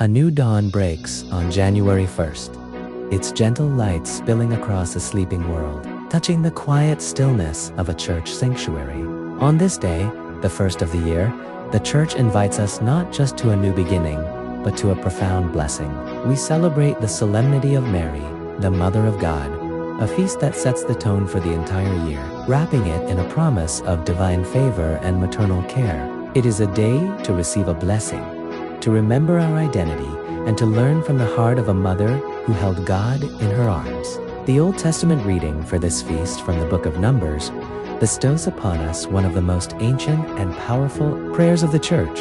A new dawn breaks on January 1st, its gentle light spilling across a sleeping world, touching the quiet stillness of a church sanctuary. On this day, the first of the year, the church invites us not just to a new beginning, but to a profound blessing. We celebrate the Solemnity of Mary, the Mother of God, a feast that sets the tone for the entire year, wrapping it in a promise of divine favor and maternal care. It is a day to receive a blessing, to remember our identity, and to learn from the heart of a mother who held God in her arms. The Old Testament reading for this feast from the book of Numbers bestows upon us one of the most ancient and powerful prayers of the church,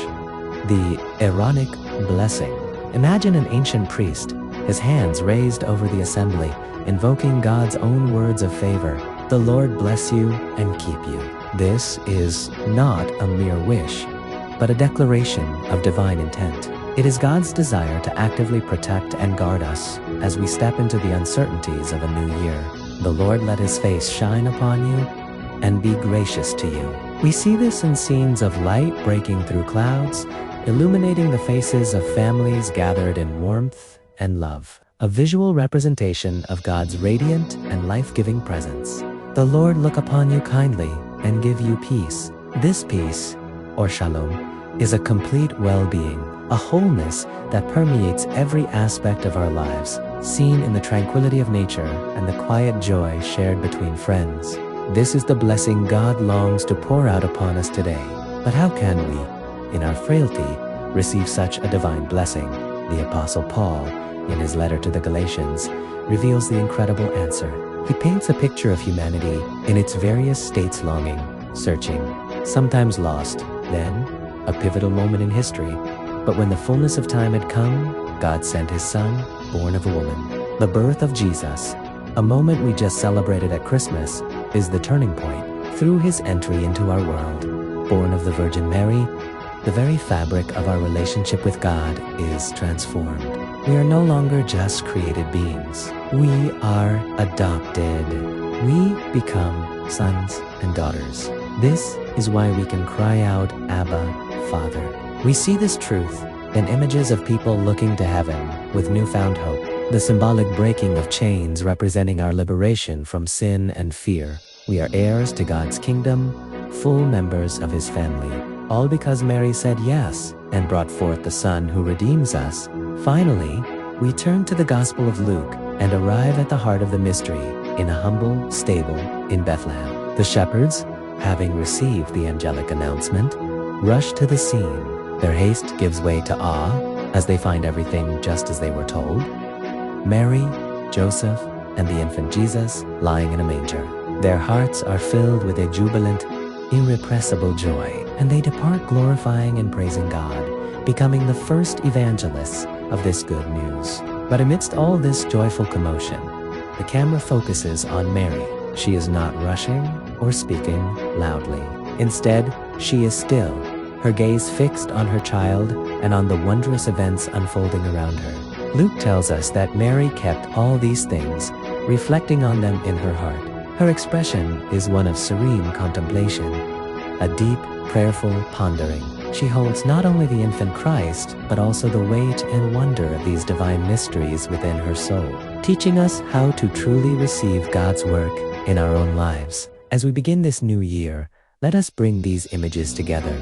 the Aaronic blessing. Imagine an ancient priest, his hands raised over the assembly, invoking God's own words of favor. The Lord bless you and keep you. This is not a mere wish, but a declaration of divine intent. It is God's desire to actively protect and guard us as we step into the uncertainties of a new year. The Lord let his face shine upon you and be gracious to you. We see this in scenes of light breaking through clouds, illuminating the faces of families gathered in warmth and love, a visual representation of God's radiant and life-giving presence. The Lord look upon you kindly and give you peace. This peace, or shalom, is a complete well-being, a wholeness that permeates every aspect of our lives, seen in the tranquility of nature and the quiet joy shared between friends. This is the blessing God longs to pour out upon us today. But how can we, in our frailty, receive such a divine blessing? The Apostle Paul, in his letter to the Galatians, reveals the incredible answer. He paints a picture of humanity in its various states, longing, searching, sometimes lost, then a pivotal moment in history. But when the fullness of time had come, God sent his Son, born of a woman. The birth of Jesus, a moment we just celebrated at Christmas, is the turning point. Through his entry into our world, born of the Virgin Mary, the very fabric of our relationship with God is transformed. We are no longer just created beings. We are adopted. We become sons and daughters. This is why we can cry out, Abba, Father. We see this truth in images of people looking to heaven with newfound hope, the symbolic breaking of chains representing our liberation from sin and fear. We are heirs to God's kingdom, full members of his family, all because Mary said yes and brought forth the Son who redeems us. Finally, we turn to the Gospel of Luke and arrive at the heart of the mystery in a humble stable in Bethlehem. The shepherds, having received the angelic announcement, rush to the scene. Their haste gives way to awe as they find everything just as they were told. Mary, Joseph, and the infant Jesus lying in a manger. Their hearts are filled with a jubilant, irrepressible joy, and they depart glorifying and praising God, becoming the first evangelists of this good news. But amidst all this joyful commotion, the camera focuses on Mary. She is not rushing or speaking loudly. Instead, she is still, her gaze fixed on her child and on the wondrous events unfolding around her. Luke tells us that Mary kept all these things, reflecting on them in her heart. Her expression is one of serene contemplation, a deep, prayerful pondering. She holds not only the infant Christ, but also the weight and wonder of these divine mysteries within her soul, teaching us how to truly receive God's work in our own lives. As we begin this new year, let us bring these images together.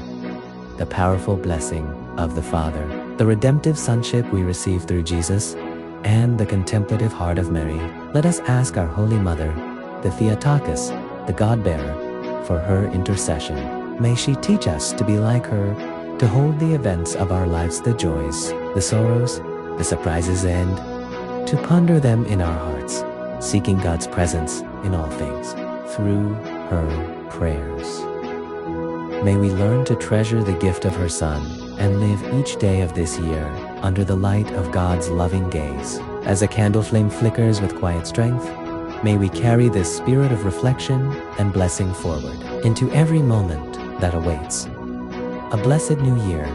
The powerful blessing of the Father, the redemptive sonship we receive through Jesus, and the contemplative heart of Mary. Let us ask our Holy Mother, the Theotokos, the God-bearer, for her intercession. May she teach us to be like her, to hold the events of our lives, the joys, the sorrows, the surprises, and to ponder them in our hearts, seeking God's presence in all things through her prayers. May we learn to treasure the gift of her Son and live each day of this year under the light of God's loving gaze. As a candle flame flickers with quiet strength, may we carry this spirit of reflection and blessing forward into every moment that awaits. A blessed new year.